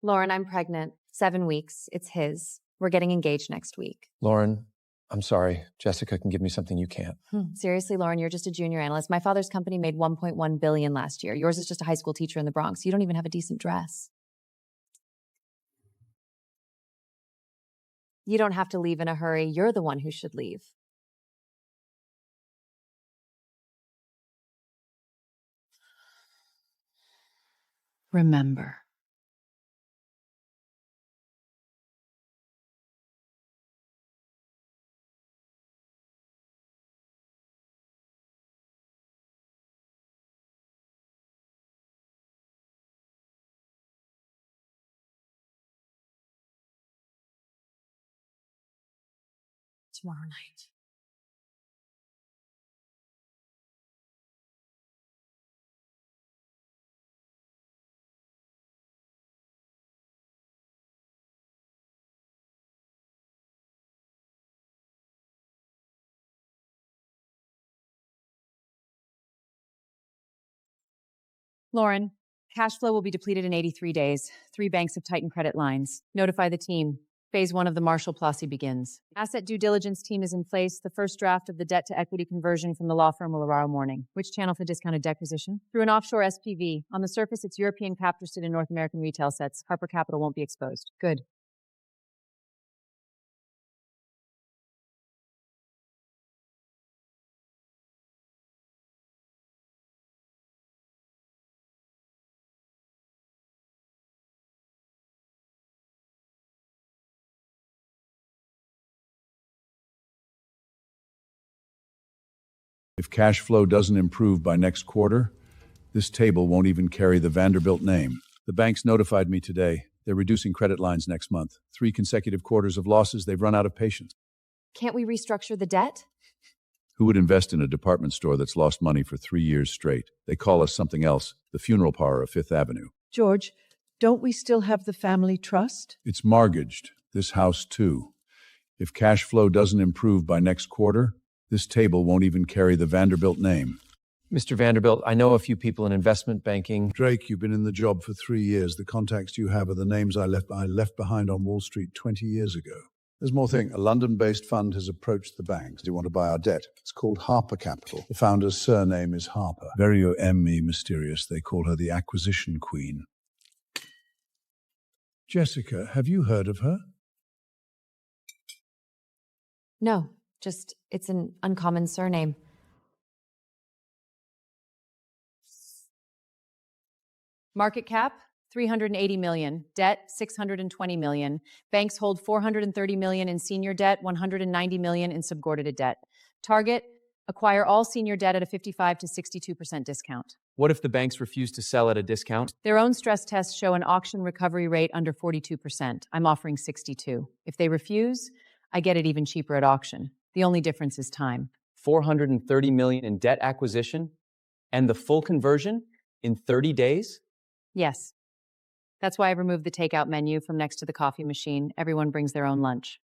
Lauren, I'm pregnant. 7 weeks. It's his. We're getting engaged next week. Lauren, I'm sorry. Jessica can give me something you can't. Seriously, Lauren, you're just a junior analyst. My father's company made $1.1 billion last year. Yours is just a high school teacher in the Bronx. You don't even have a decent dress. You don't have to leave in a hurry. You're the one who should leave. Remember. Tomorrow night. Lauren, cash flow will be depleted in 83 days. 3 banks have tightened credit lines. Notify the team. Phase 1 of the Marshall Plessy begins. Asset due diligence team is in place. The first draft of the debt to equity conversion from the law firm will arrive morning. Which channel for discounted debt acquisition? Through an offshore SPV. On the surface, it's European captured in North American retail sets. Harper Capital won't be exposed. Good. If cash flow doesn't improve by next quarter, this table won't even carry the Vanderbilt name. The banks notified me today. They're reducing credit lines next month. 3 consecutive quarters of losses. They've run out of patience. Can't we restructure the debt? Who would invest in a department store that's lost money for 3 years straight? They call us something else, the funeral parlor of Fifth Avenue. George, don't we still have the family trust? It's mortgaged, this house too. If cash flow doesn't improve by next quarter, this table won't even carry the Vanderbilt name. Mr. Vanderbilt, I know a few people in investment banking. Drake, you've been in the job for 3 years. The contacts you have are the names I left behind on Wall Street 20 years ago. There's more thing. A London-based fund has approached the banks. They want to buy our debt. It's called Harper Capital. The founder's surname is Harper. Very O-M-E mysterious. They call her the acquisition queen. Jessica, have you heard of her? No, just it's an uncommon surname. Market cap, 380 million. Debt, 620 million. Banks hold 430 million in senior debt, 190 million in subordinated debt. Target, acquire all senior debt at a 55 to 62% discount. What if the banks refuse to sell at a discount? Their own stress tests show an auction recovery rate under 42%. I'm offering 62. If they refuse, I get it even cheaper at auction. The only difference is time. 430 million in debt acquisition and the full conversion in 30 days? Yes. That's why I removed the takeout menu from next to the coffee machine. Everyone brings their own lunch.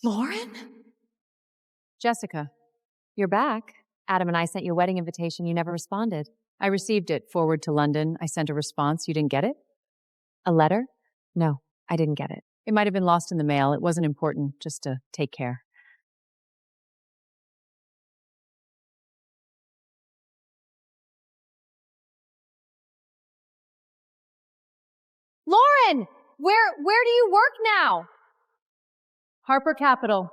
Lauren? Jessica, you're back. Adam and I sent you a wedding invitation. You never responded. I received it. Forward to London. I sent a response. You didn't get it? A letter? No, I didn't get it. It might have been lost in the mail. It wasn't important. Just to take care. Lauren! Where do you work now? Harper Capital.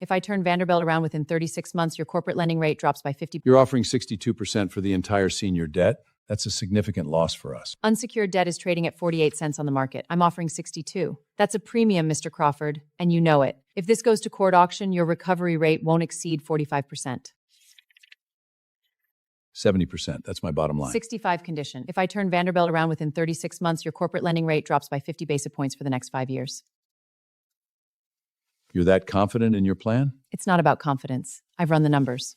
If I turn Vanderbilt around within 36 months, your corporate lending rate drops by 50%. You're offering 62% for the entire senior debt? That's a significant loss for us. Unsecured debt is trading at 48 cents on the market. I'm offering 62. That's a premium, Mr. Crawford, and you know it. If this goes to court auction, your recovery rate won't exceed 45%. 70%. That's my bottom line. 65 condition. If I turn Vanderbilt around within 36 months, your corporate lending rate drops by 50 basis points for the next 5 years. You're that confident in your plan? It's not about confidence. I've run the numbers.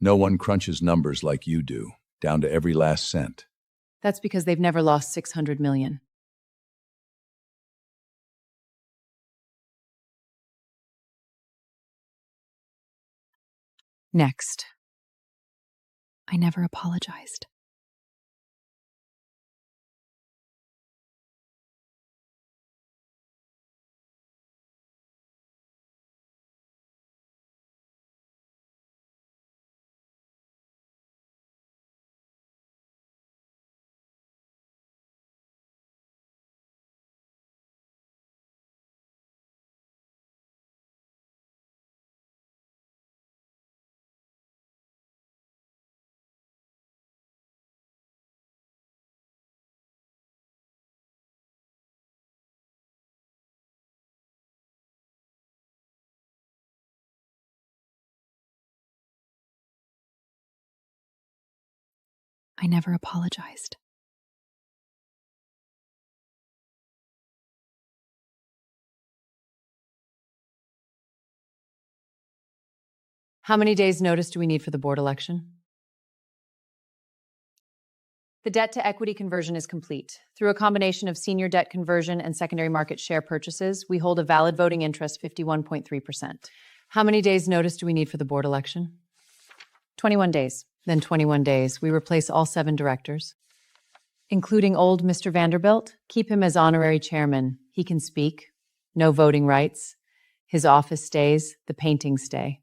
No one crunches numbers like you do, down to every last cent. That's because they've never lost 600 million. Next. I never apologized. I never apologized. How many days' notice do we need for the board election? The debt to equity conversion is complete. Through a combination of senior debt conversion and secondary market share purchases, we hold a valid voting interest 51.3%. How many days' notice do we need for the board election? 21 days. Then 21 days, we replace all 7 directors, including old Mr. Vanderbilt. Keep him as honorary chairman. He can speak. No voting rights. His office stays. The paintings stay.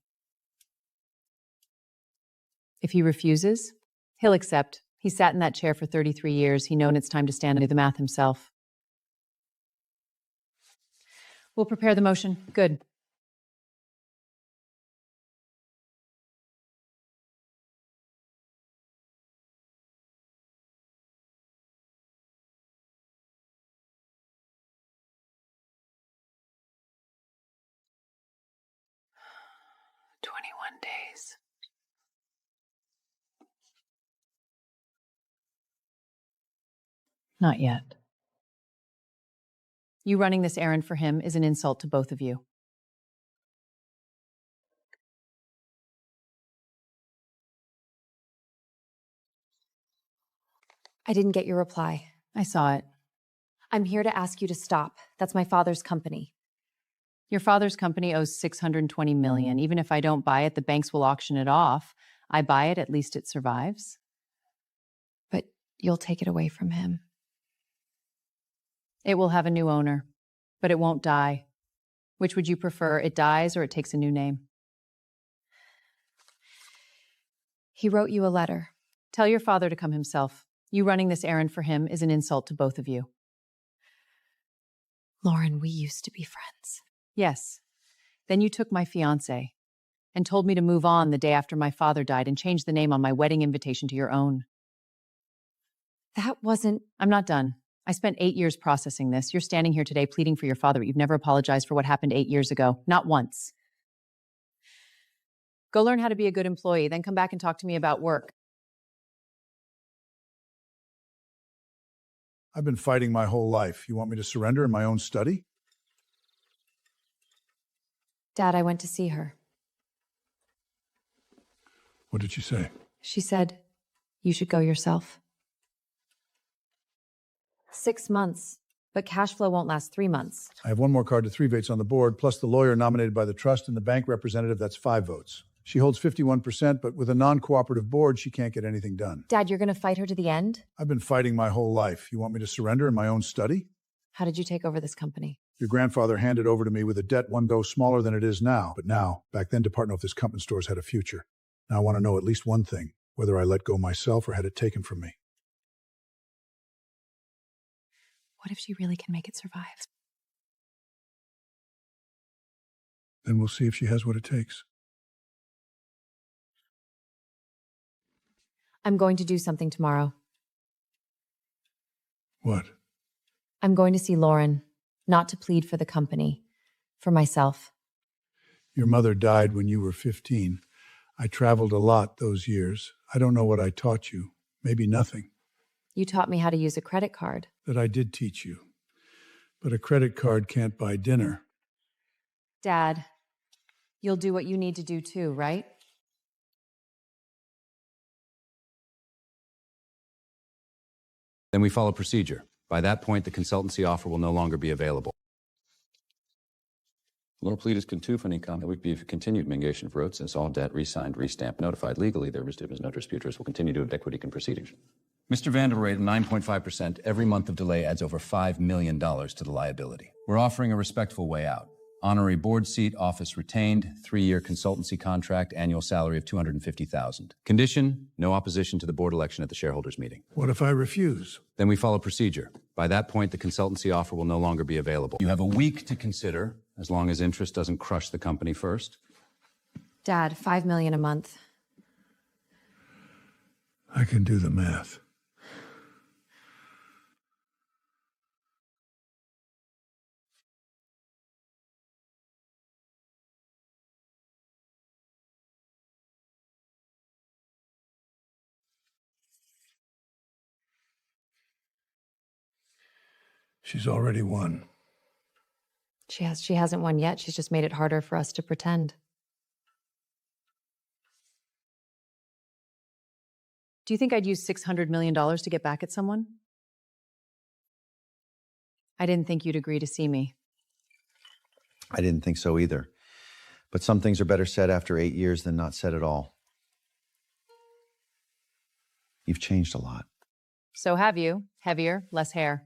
If he refuses, he'll accept. He sat in that chair for 33 years. He known it's time to stand and do the math himself. We'll prepare the motion. Good. Days. Not yet. You running this errand for him is an insult to both of you. I didn't get your reply. I saw it. I'm here to ask you to stop. That's my father's company. Your father's company owes $620 million. Even if I don't buy it, the banks will auction it off. I buy it, at least it survives. But you'll take it away from him. It will have a new owner, but it won't die. Which would you prefer? It dies or it takes a new name? He wrote you a letter. Tell your father to come himself. You running this errand for him is an insult to both of you. Lauren, we used to be friends. Yes. Then you took my fiancé and told me to move on the day after my father died and change the name on my wedding invitation to your own. That wasn't... I'm not done. I spent 8 years processing this. You're standing here today pleading for your father, but you've never apologized for what happened 8 years ago. Not once. Go learn how to be a good employee, then come back and talk to me about work. I've been fighting my whole life. You want me to surrender in my own study? Dad, I went to see her. What did she say? She said, you should go yourself. 6 months, but cash flow won't last 3 months. I have one more card to 3 votes on the board, plus the lawyer nominated by the trust and the bank representative. That's 5 votes. She holds 51%, but with a non-cooperative board, she can't get anything done. Dad, you're going to fight her to the end? I've been fighting my whole life. You want me to surrender in my own study? How did you take over this company? Your grandfather handed over to me with a debt one though smaller than it is now. But now, back then, department of this company stores had a future. Now I want to know at least one thing, whether I let go myself or had it taken from me. What if she really can make it survive? Then we'll see if she has what it takes. I'm going to do something tomorrow. What? I'm going to see Lauren, not to plead for the company, for myself. Your mother died when you were 15. I traveled a lot those years. I don't know what I taught you. Maybe nothing. You taught me how to use a credit card. That I did teach you. But a credit card can't buy dinner. Dad, you'll do what you need to do too, right? Then we follow procedure. By that point, the consultancy offer will no longer be available. Lorpletus Confronting we've be continued mingation for since all debt re-signed, re-stamped, notified legally, there is no disputers will continue to have equity in proceedings. Mr. Vanderbilt rate of 9.5%, every month of delay adds over $5 million to the liability. We're offering a respectful way out. Honorary board seat, office retained, 3-year consultancy contract, annual salary of $250,000. Condition, no opposition to the board election at the shareholders meeting. What if I refuse? Then we follow procedure. By that point, the consultancy offer will no longer be available. You have a week to consider, as long as interest doesn't crush the company first. Dad, $5 million a month. I can do the math. She's already won. She hasn't won yet. She's just made it harder for us to pretend. Do you think I'd use $600 million to get back at someone? I didn't think you'd agree to see me. I didn't think so either. But some things are better said after 8 years than not said at all. You've changed a lot. So have you. Heavier, less hair.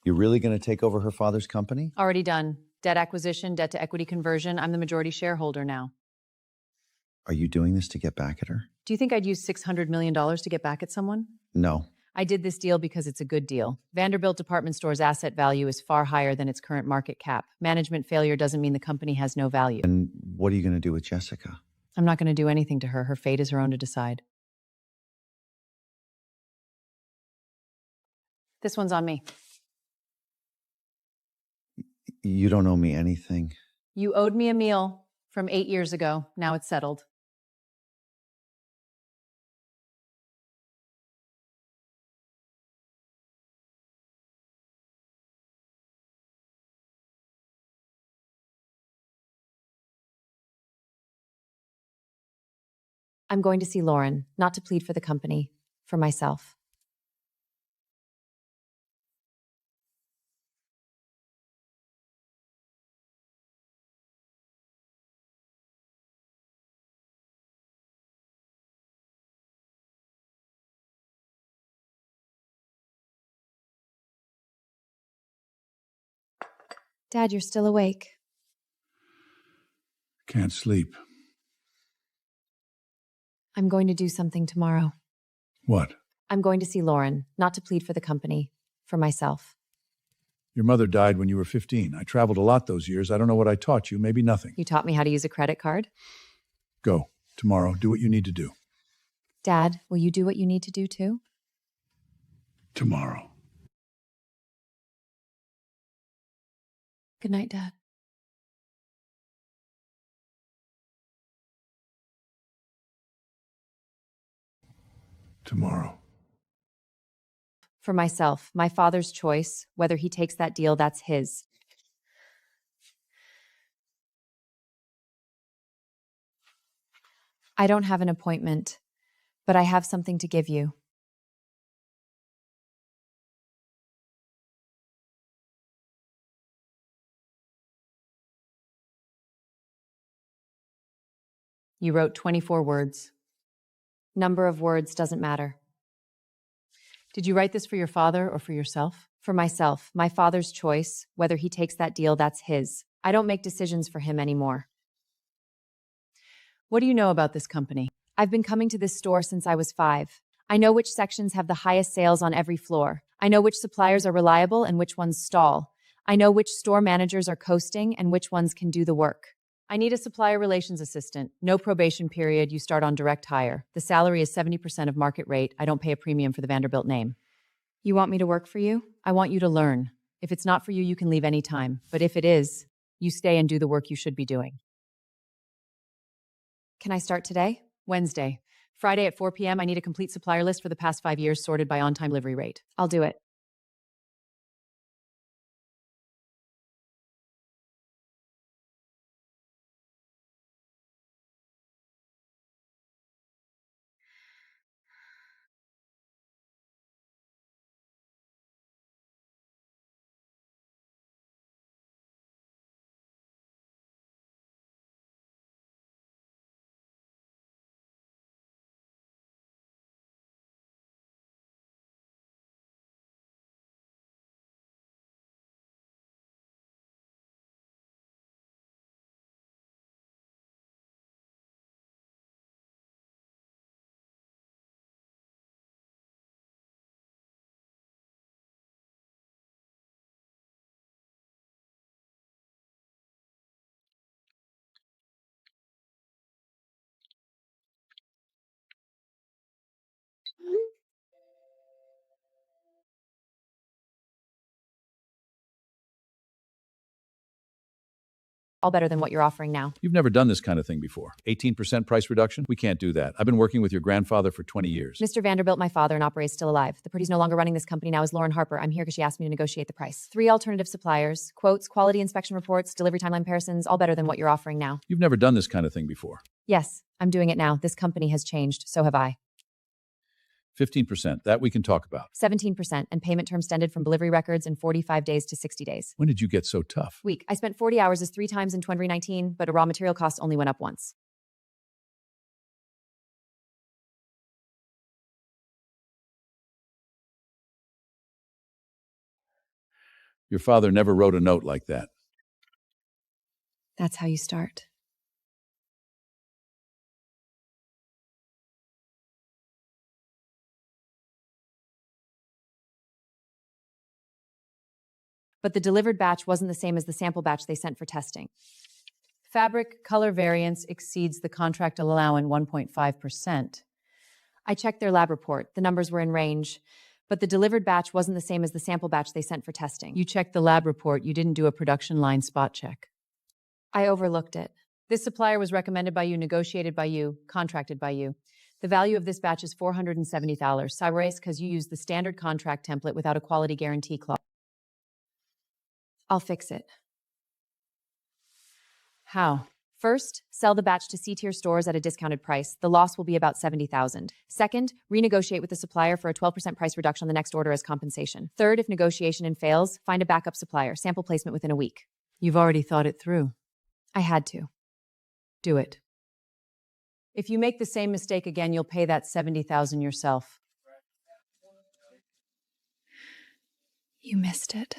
You're really going to take over her father's company? Already done. Debt acquisition, debt to equity conversion. I'm the majority shareholder now. Are you doing this to get back at her? Do you think I'd use $600 million to get back at someone? No. I did this deal because it's a good deal. Vanderbilt Department Store's asset value is far higher than its current market cap. Management failure doesn't mean the company has no value. And what are you going to do with Jessica? I'm not going to do anything to her. Her fate is her own to decide. This one's on me. You don't owe me anything. You owed me a meal from 8 years ago. Now it's settled. I'm going to see Lauren, not to plead for the company, for myself. Dad, you're still awake. Can't sleep. I'm going to do something tomorrow. What? I'm going to see Lauren, not to plead for the company, for myself. Your mother died when you were 15. I traveled a lot those years. I don't know what I taught you. Maybe nothing. You taught me how to use a credit card? Go. Tomorrow. Do what you need to do. Dad, will you do what you need to do too? Tomorrow. Good night, Dad. Tomorrow. For myself, my father's choice. Whether he takes that deal, that's his. I don't have an appointment, but I have something to give you. You wrote 24 words. Number of words doesn't matter. Did you write this for your father or for yourself? For myself, my father's choice, whether he takes that deal, that's his. I don't make decisions for him anymore. What do you know about this company? I've been coming to this store since I was 5. I know which sections have the highest sales on every floor. I know which suppliers are reliable and which ones stall. I know which store managers are coasting and which ones can do the work. I need a supplier relations assistant. No probation period. You start on direct hire. The salary is 70% of market rate. I don't pay a premium for the Vanderbilt name. You want me to work for you? I want you to learn. If it's not for you, you can leave anytime. But if it is, you stay and do the work you should be doing. Can I start today? Wednesday. Friday at 4 p.m., I need a complete supplier list for the past 5 years sorted by on-time delivery rate. I'll do it. All better than what you're offering now. You've never done this kind of thing before. 18% price reduction? We can't do that. I've been working with your grandfather for 20 years. Mr. Vanderbilt, my father, and operates still alive. The party's no longer running this company now is Lauren Harper. I'm here because she asked me to negotiate the price. 3 alternative suppliers, quotes, quality inspection reports, delivery timeline comparisons, all better than what you're offering now. You've never done this kind of thing before. Yes, I'm doing it now. This company has changed. So have I. 15%. That we can talk about. 17%, and payment terms extended from delivery records in 45 days to 60 days. When did you get so tough? Week. I spent 40 hours as 3 times in 2019, but a raw material cost only went up once. Your father never wrote a note like that. That's how you start. But the delivered batch wasn't the same as the sample batch they sent for testing. Fabric color variance exceeds the contract allowance 1.5%. I checked their lab report. The numbers were in range, but the delivered batch wasn't the same as the sample batch they sent for testing. You checked the lab report. You didn't do a production line spot check. I overlooked it. This supplier was recommended by you, negotiated by you, contracted by you. The value of this batch is $470. Cyrus, because you used the standard contract template without a quality guarantee clause. I'll fix it. How? First, sell the batch to C-tier stores at a discounted price. The loss will be about $70,000. Second, renegotiate with the supplier for a 12% price reduction on the next order as compensation. Third, if negotiation fails, find a backup supplier. Sample placement within a week. You've already thought it through. I had to. Do it. If you make the same mistake again, you'll pay that $70,000 yourself. You missed it.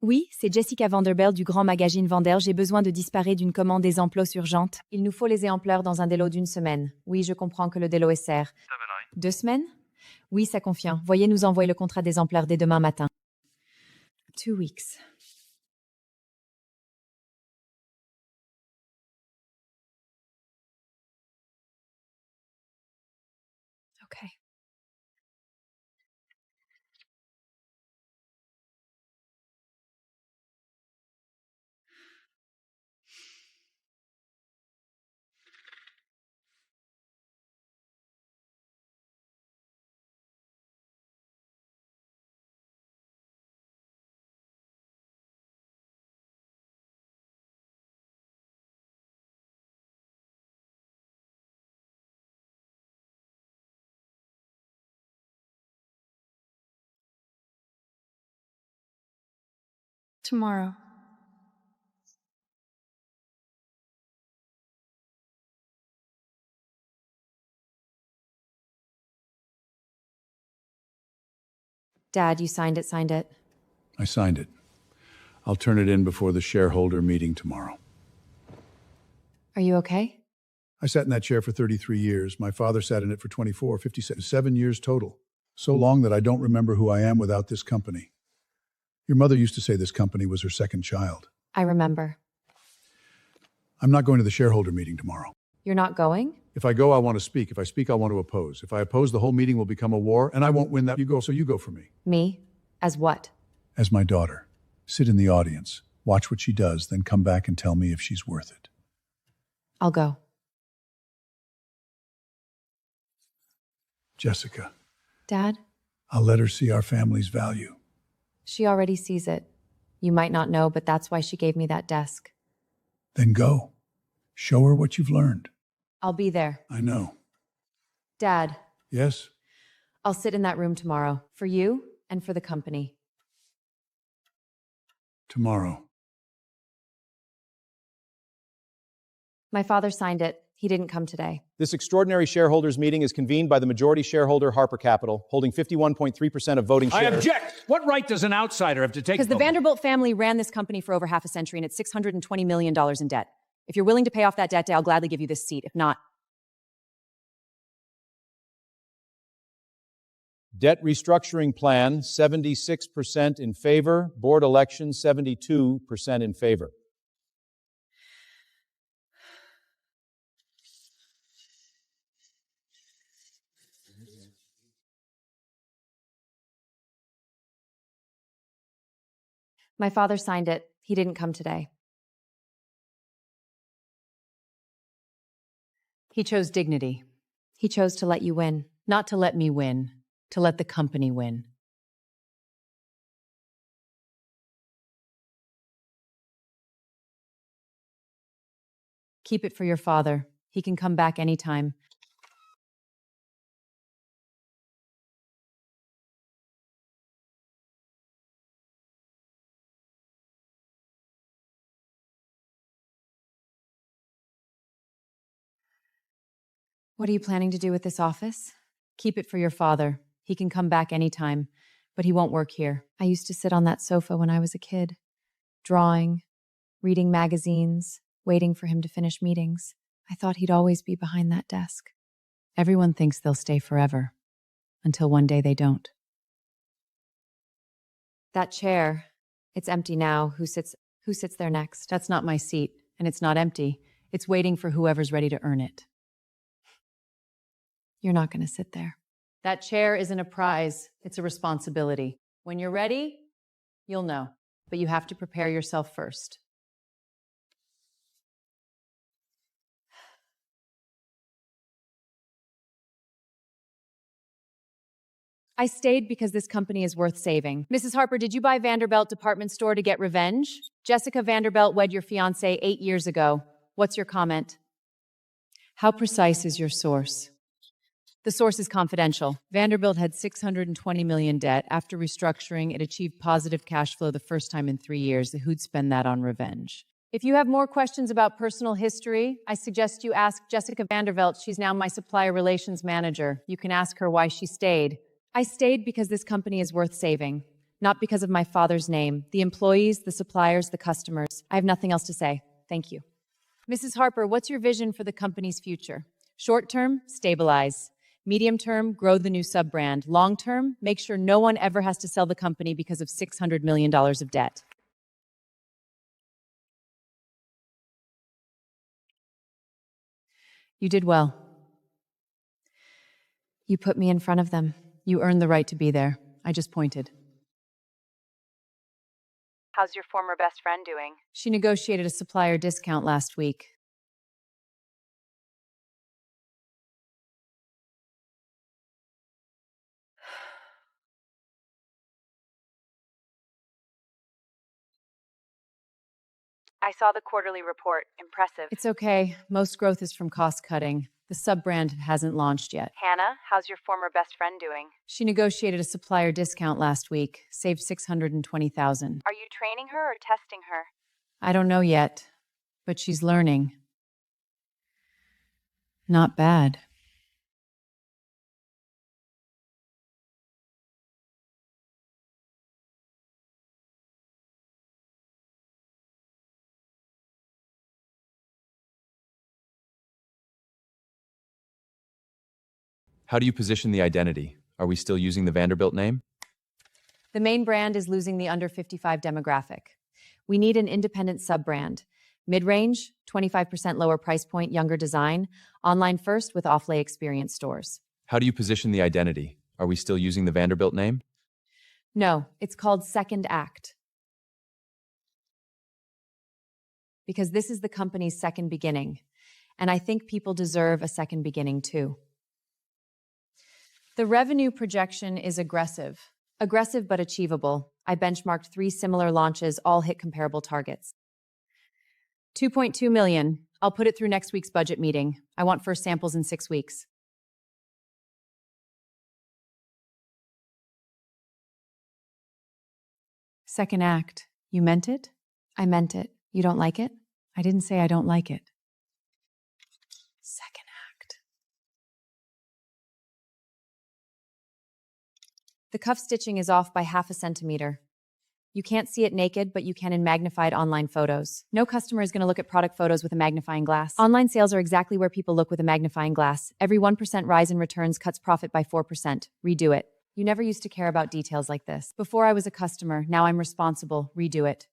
Oui, c'est Jessica Vanderbilt du grand magazine Vendeur. J'ai besoin de disparaître d'une commande des emplois urgente. Il nous faut les exemplaires dans un délai d'une semaine. Oui, je comprends que le délai est serre. 2 semaines? Oui, ça convient. Veuillez nous envoyer le contrat d'exemplaires dès demain matin. 2 weeks. Okay. Tomorrow. Dad, you signed it. I signed it. I'll turn it in before the shareholder meeting tomorrow. Are you okay? I sat in that chair for 33 years. My father sat in it for 24, 57 years total. So long that I don't remember who I am without this company. Your mother used to say this company was her second child. I remember. I'm not going to the shareholder meeting tomorrow. You're not going? If I go, I want to speak. If I speak, I want to oppose. If I oppose, the whole meeting will become a war, and I won't win that. You go, so you go for me. Me? As what? As my daughter. Sit in the audience, watch what she does, then come back and tell me if she's worth it. I'll go. Jessica, Dad? I'll let her see our family's value. She already sees it. You might not know, but that's why she gave me that desk. Then go. Show her what you've learned. I'll be there. I know. Dad, Yes? I'll sit in that room tomorrow. For you and for the company. Tomorrow. My father signed it. He didn't come today. This extraordinary shareholders meeting is convened by the majority shareholder, Harper Capital, holding 51.3% of voting shares. I object! What right does an outsider have to take Because the Vanderbilt family ran this company for over half a century and it's $620 million in debt. If you're willing to pay off that debt, I'll gladly give you this seat. If not, Debt restructuring plan, 76% in favor. Board election, 72% in favor. My father signed it. He didn't come today. he chose dignity. He chose to let you win. Not to let me win, to let the company win. Keep it for your father. He can come back anytime. What are you planning to do with this office? Keep it for your father. He can come back anytime, but he won't work here. I used to sit on that sofa when I was a kid, drawing, reading magazines, waiting for him to finish meetings. I thought he'd always be behind that desk. Everyone thinks they'll stay forever, until one day they don't. That chair, it's empty now. Who sits there next? That's not my seat, and it's not empty. It's waiting for whoever's ready to earn it. You're not going to sit there. That chair isn't a prize, it's a responsibility. When you're ready, you'll know. But you have to prepare yourself first. I stayed because this company is worth saving. Mrs. Harper, did you buy Vanderbilt department store to get revenge? Jessica Vanderbilt wed your fiancé 8 years ago. What's your comment? How precise is your source? The source is confidential. Vanderbilt had $620 million debt. After restructuring, it achieved positive cash flow the first time in 3 years. Who'd spend that on revenge? If you have more questions about personal history, I suggest you ask Jessica Vanderbilt. She's now my supplier relations manager. You can ask her why she stayed. I stayed because this company is worth saving, not because of my father's name. The employees, the suppliers, the customers. I have nothing else to say. Thank you. Mrs. Harper, what's your vision for the company's future? Short term, stabilize. Medium term, grow the new sub-brand. Long term, make sure no one ever has to sell the company because of $600 million of debt. You did well. You put me in front of them. You earned the right to be there. I just pointed. How's your former best friend doing? She negotiated a supplier discount last week. I saw the quarterly report. Impressive. It's okay. Most growth is from cost cutting. The sub-brand hasn't launched yet. Hannah, how's your former best friend doing? She negotiated a supplier discount last week, saved $620,000. Are you training her or testing her? I don't know yet, but she's learning. Not bad. How do you position the identity? Are we still using the Vanderbilt name? The main brand is losing the under 55 demographic. We need an independent sub-brand. Mid-range, 25% lower price point, younger design. Online first with off-lay experience stores. How do you position the identity? Are we still using the Vanderbilt name? No, it's called Second Act. Because this is the company's second beginning. And I think people deserve a second beginning too. The revenue projection is aggressive. Aggressive but achievable. I benchmarked 3 similar launches, all hit comparable targets. 2.2 million. I'll put it through next week's budget meeting. I want first samples in 6 weeks. Second act. You meant it? I meant it. You don't like it? I didn't say I don't like it. Second act. The cuff stitching is off by 0.5 centimeter. You can't see it naked, but you can in magnified online photos. No customer is going to look at product photos with a magnifying glass. Online sales are exactly where people look with a magnifying glass. Every 1% rise in returns cuts profit by 4%. Redo it. You never used to care about details like this. Before I was a customer, now I'm responsible. Redo it.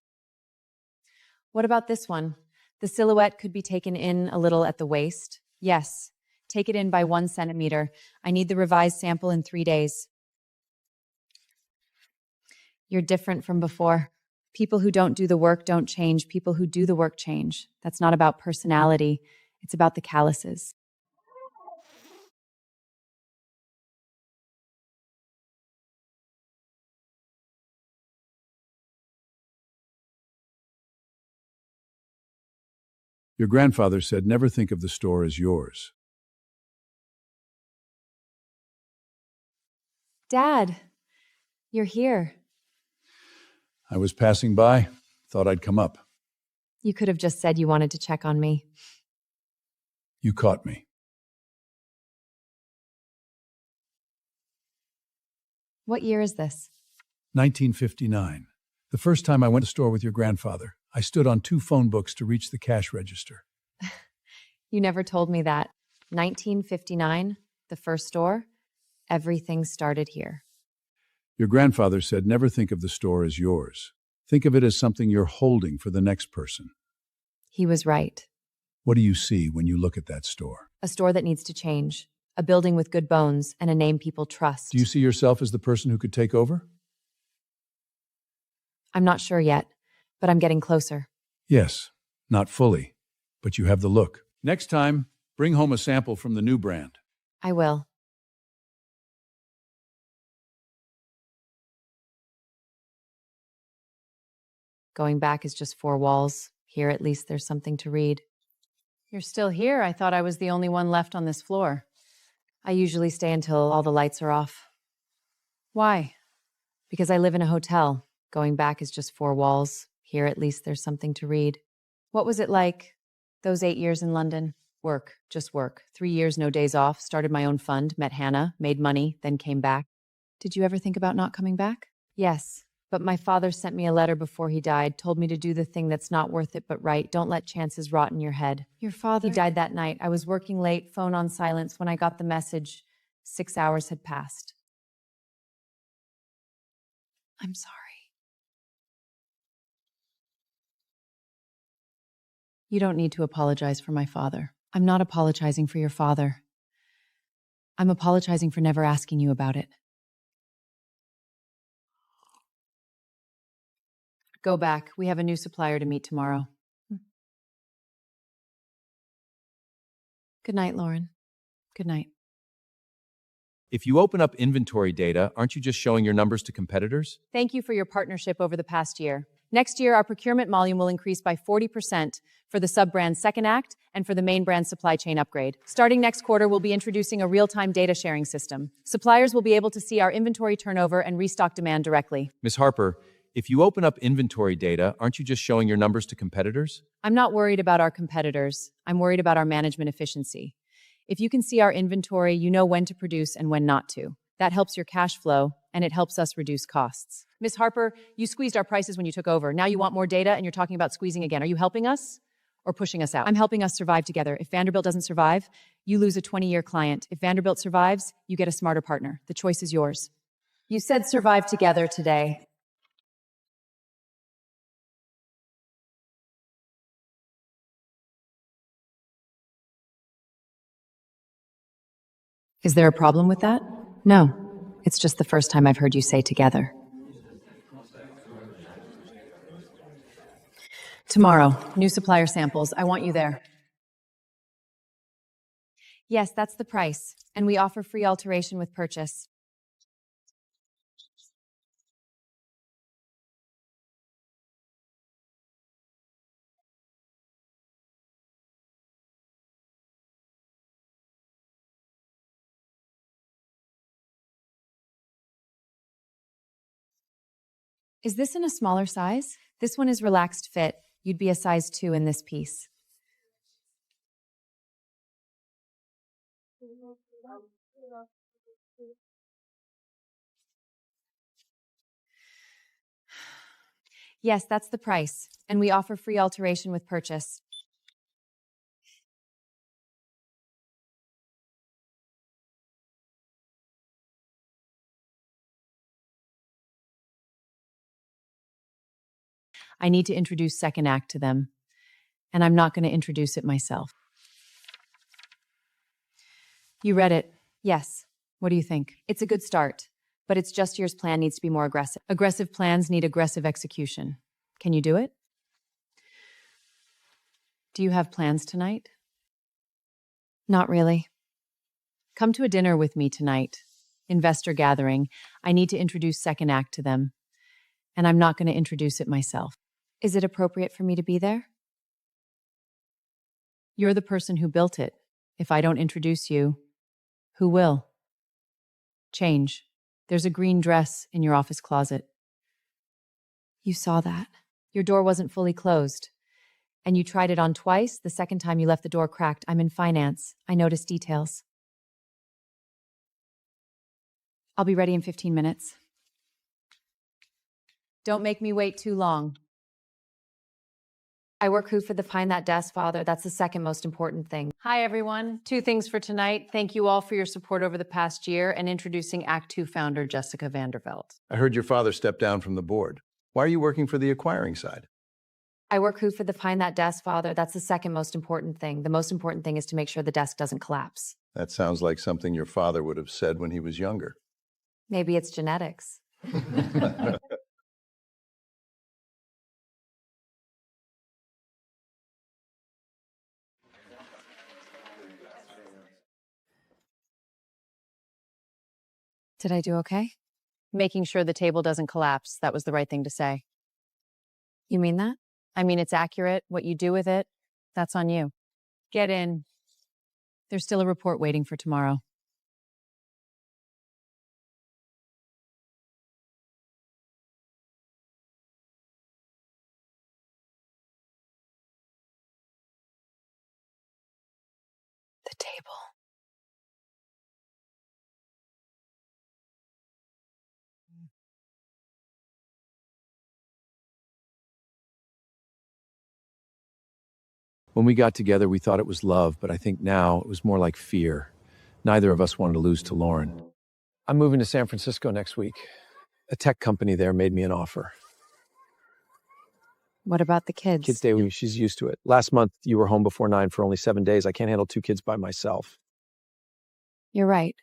What about this one? The silhouette could be taken in a little at the waist. Yes. Take it in by 1 centimeter. I need the revised sample in 3 days. You're different from before. People who don't do the work don't change. People who do the work change. That's not about personality. It's about the calluses. Your grandfather said never think of the store as yours. Dad, you're here. I was passing by, thought I'd come up. You could have just said you wanted to check on me. You caught me. What year is this? 1959. The first time I went to the store with your grandfather, I stood on 2 phone books to reach the cash register. You never told me that. 1959, the first store, everything started here. Your grandfather said never think of the store as yours. Think of it as something you're holding for the next person. He was right. What do you see when you look at that store? A store that needs to change. A building with good bones and a name people trust. Do you see yourself as the person who could take over? I'm not sure yet, but I'm getting closer. Yes, not fully, but you have the look. Next time, bring home a sample from the new brand. I will. Going back is just 4 walls. Here, at least, there's something to read. You're still here? I thought I was the only one left on this floor. I usually stay until all the lights are off. Why? Because I live in a hotel. Going back is just 4 walls. Here, at least, there's something to read. What was it like, those 8 years in London? Work, just work. 3 years, no days off. Started my own fund, met Hannah, made money, then came back. Did you ever think about not coming back? Yes, but my father sent me a letter before he died, told me to do the thing that's not worth it but right. Don't let chances rot in your head. Your father? He died that night. I was working late, phone on silence. When I got the message, 6 hours had passed. I'm sorry. You don't need to apologize for my father. I'm not apologizing for your father. I'm apologizing for never asking you about it. Go back. We have a new supplier to meet tomorrow. Good night, Lauren. Good night. If you open up inventory data, aren't you just showing your numbers to competitors? Thank you for your partnership over the past year. Next year, our procurement volume will increase by 40% for the sub-brand's second act and for the main brand's supply chain upgrade. Starting next quarter, we'll be introducing a real-time data sharing system. Suppliers will be able to see our inventory turnover and restock demand directly. Ms. Harper, if you open up inventory data, aren't you just showing your numbers to competitors? I'm not worried about our competitors. I'm worried about our management efficiency. If you can see our inventory, you know when to produce and when not to. That helps your cash flow, and it helps us reduce costs. Ms. Harper, you squeezed our prices when you took over. Now you want more data, and you're talking about squeezing again. Are you helping us or pushing us out? I'm helping us survive together. If Vanderbilt doesn't survive, you lose a 20-year client. If Vanderbilt survives, you get a smarter partner. The choice is yours. You said survive together today. Is there a problem with that? No. It's just the first time I've heard you say together. Tomorrow, new supplier samples. I want you there. Yes, that's the price. And we offer free alteration with purchase. Is this in a smaller size? This one is relaxed fit. You'd be a size 2 in this piece. Yes, that's the price. And we offer free alteration with purchase. I need to introduce second act to them. And I'm not going to introduce it myself. You read it. Yes. What do you think? It's a good start, but it's just year's plan needs to be more aggressive. Aggressive plans need aggressive execution. Can you do it? Do you have plans tonight? Not really. Come to a dinner with me tonight. Investor gathering. I need to introduce second act to them. And I'm not going to introduce it myself. Is it appropriate for me to be there? You're the person who built it. If I don't introduce you, who will? Change. There's a green dress in your office closet. You saw that. Your door wasn't fully closed. And you tried it on twice. The second time you left the door cracked. I'm in finance. I noticed details. I'll be ready in 15 minutes. Don't make me wait too long. I work who for the find that desk, father. That's the second most important thing. Hi, everyone. 2 things for tonight. Thank you all for your support over the past year and introducing Act 2 founder Jessica Vanderbilt. I heard your father stepped down from the board. Why are you working for the acquiring side? I work who for the find that desk, father. That's the second most important thing. The most important thing is to make sure the desk doesn't collapse. That sounds like something your father would have said when he was younger. Maybe it's genetics. Did I do okay? Making sure the table doesn't collapse. That was the right thing to say. You mean that? I mean, it's accurate. What you do with it, that's on you. Get in. There's still a report waiting for tomorrow. The table. When we got together, we thought it was love, but I think now it was more like fear. Neither of us wanted to lose to Lauren. I'm moving to San Francisco next week. A tech company there made me an offer. What about the kids? Kids stay with me. She's used to it. Last month, you were home before 9 for only 7 days. I can't handle 2 kids by myself. You're right.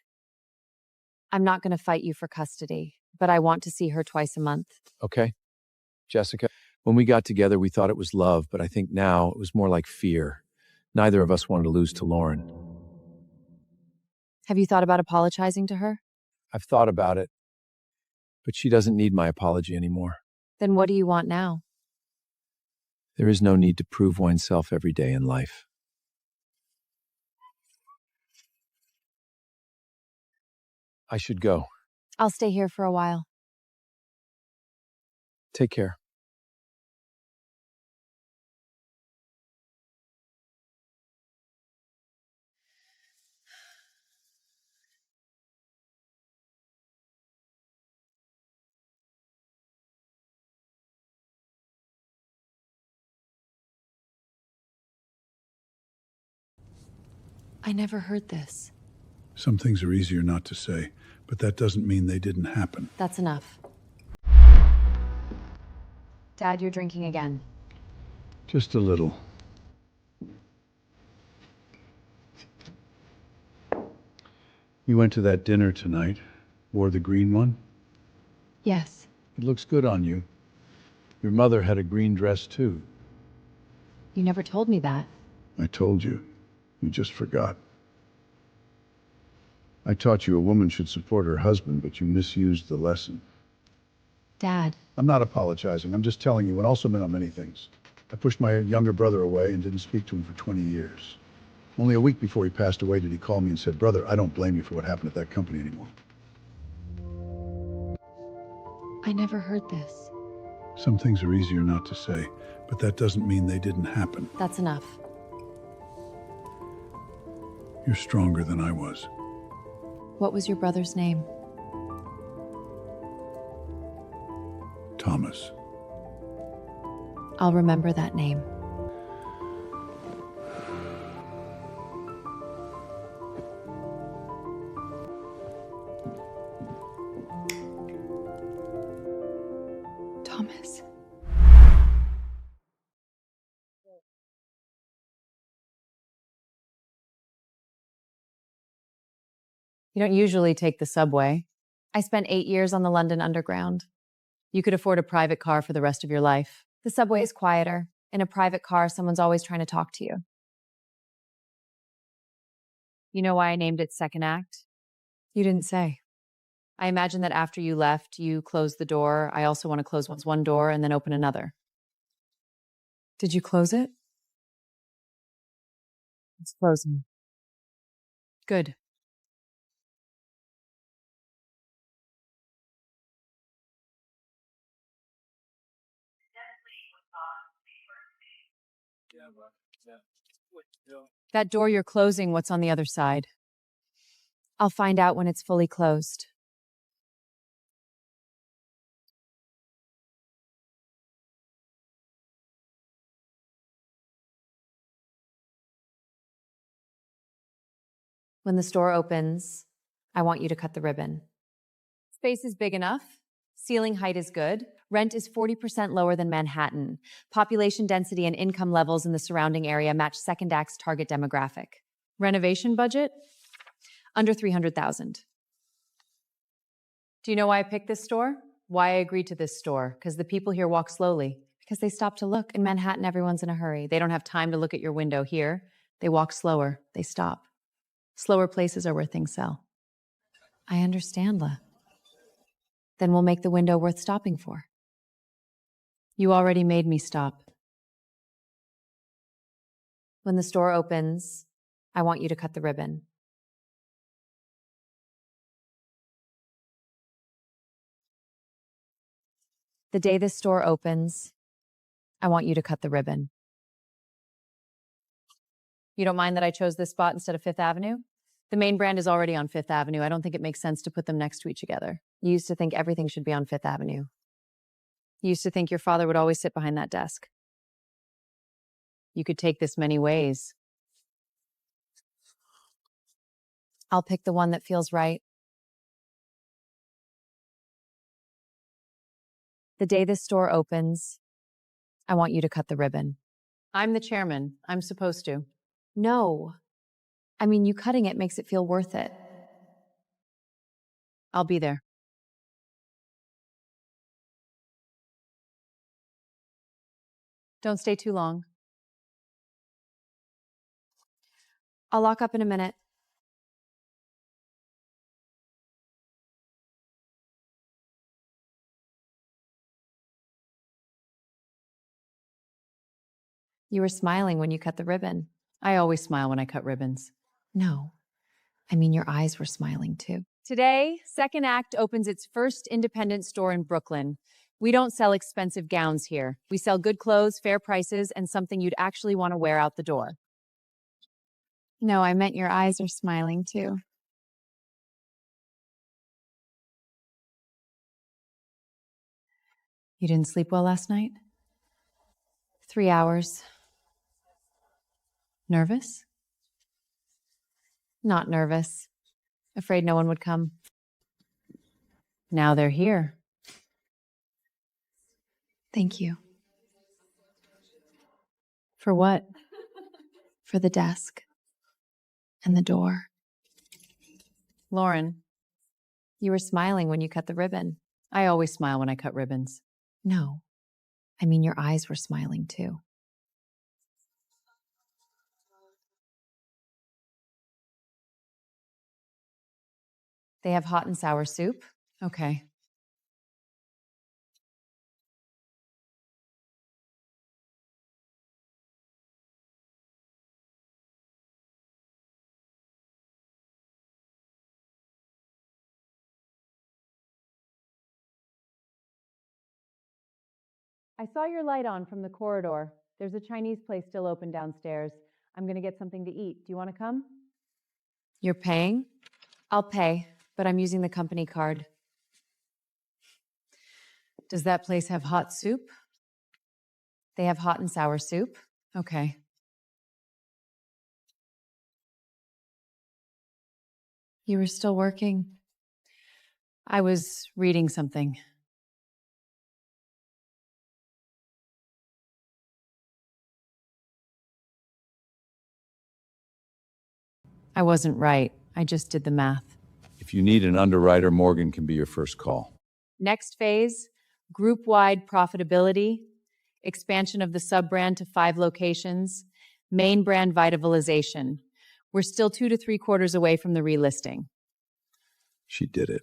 I'm not going to fight you for custody, but I want to see her twice a month. Okay. Jessica, when we got together, we thought it was love, but I think now it was more like fear. Neither of us wanted to lose to Lauren. Have you thought about apologizing to her? I've thought about it, but she doesn't need my apology anymore. Then what do you want now? There is no need to prove oneself every day in life. I should go. I'll stay here for a while. Take care. I never heard this. Some things are easier not to say, but that doesn't mean they didn't happen. That's enough. Dad, you're drinking again. Just a little. You went to that dinner tonight. Wore the green one? Yes. It looks good on you. Your mother had a green dress too. You never told me that. I told you. You just forgot. I taught you a woman should support her husband, but you misused the lesson. Dad. I'm not apologizing. I'm just telling you, and also meant on many things. I pushed my younger brother away and didn't speak to him for 20 years. Only a week before he passed away did he call me and said, "Brother, I don't blame you for what happened at that company anymore." I never heard this. Some things are easier not to say, but that doesn't mean they didn't happen. That's enough. You're stronger than I was. What was your brother's name? Thomas. I'll remember that name. Thomas. You don't usually take the subway. I spent 8 years on the London Underground. You could afford a private car for the rest of your life. The subway is quieter. In a private car, someone's always trying to talk to you. You know why I named it Second Act? You didn't say. I imagine that after you left, you closed the door. I also want to close one door and then open another. Did you close it? It's frozen. Good. That door you're closing, what's on the other side? I'll find out when it's fully closed. When the store opens, I want you to cut the ribbon. Space is big enough. Ceiling height is good. Rent is 40% lower than Manhattan. Population density and income levels in the surrounding area match Second Act's target demographic. Renovation budget? Under $300,000. Do you know why I picked this store? Why I agreed to this store? Because the people here walk slowly. Because they stop to look. In Manhattan, everyone's in a hurry. They don't have time to look at your window here. They walk slower. They stop. Slower places are where things sell. I understand, La. Then we'll make the window worth stopping for. You already made me stop. When the store opens, I want you to cut the ribbon. The day this store opens, I want you to cut the ribbon. You don't mind that I chose this spot instead of Fifth Avenue? The main brand is already on Fifth Avenue. I don't think it makes sense to put them next to each other. You used to think everything should be on Fifth Avenue. You used to think your father would always sit behind that desk. You could take this many ways. I'll pick the one that feels right. The day this store opens, I want you to cut the ribbon. I'm the chairman. I'm supposed to. No. I mean, you cutting it makes it feel worth it. I'll be there. Don't stay too long. I'll lock up in a minute. You were smiling when you cut the ribbon. I always smile when I cut ribbons. No, I mean your eyes were smiling too. Today, Second Act opens its first independent store in Brooklyn. We don't sell expensive gowns here. We sell good clothes, fair prices, and something you'd actually want to wear out the door. No, I meant your eyes are smiling too. You didn't sleep well last night? 3 hours. Nervous? Not nervous. Afraid no one would come. Now they're here. Thank you. For what? For the desk. And the door. Lauren, You were smiling when you cut the ribbon. I always smile when I cut ribbons. No, I mean your eyes were smiling too. They have hot and sour soup? Okay. I saw your light on from the corridor. There's a Chinese place still open downstairs. I'm going to get something to eat. Do you want to come? You're paying? I'll pay, but I'm using the company card. Does that place have hot soup? They have hot and sour soup. Okay. You were still working? I was reading something. I wasn't right. I just did the math. If you need an underwriter, Morgan can be your first call. Next phase, group-wide profitability, expansion of the sub-brand to 5 locations, main brand vitalization. We're still 2 to 3 quarters away from the relisting. She did it.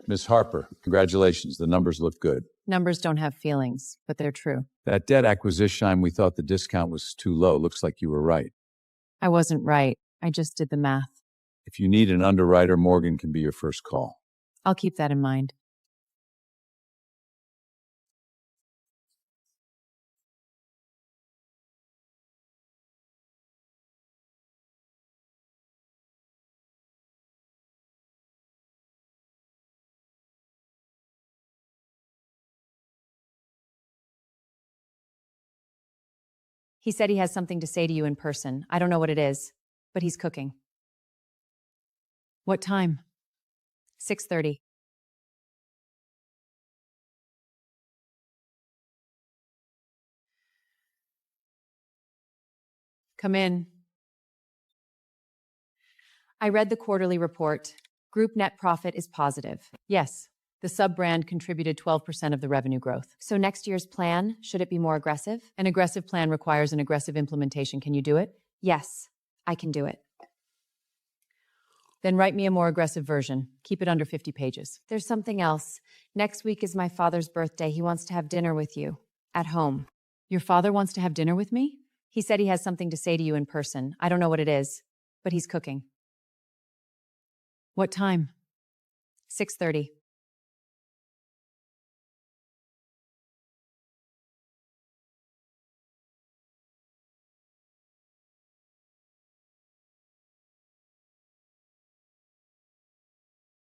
Miss Harper, congratulations. The numbers look good. Numbers don't have feelings, but they're true. That debt acquisition time, we thought the discount was too low. Looks like you were right. I wasn't right. I just did the math. If you need an underwriter, Morgan can be your first call. I'll keep that in mind. He said he has something to say to you in person. I don't know what it is, but he's cooking. What time? 6:30. Come in. I read the quarterly report. Group net profit is positive. Yes, the sub-brand contributed 12% of the revenue growth. So next year's plan, should it be more aggressive? An aggressive plan requires an aggressive implementation. Can you do it? Yes, I can do it. Then write me a more aggressive version. Keep it under 50 pages. There's something else. Next week is my father's birthday. He wants to have dinner with you. At home. Your father wants to have dinner with me? He said he has something to say to you in person. I don't know what it is, but he's cooking. What time? 6:30.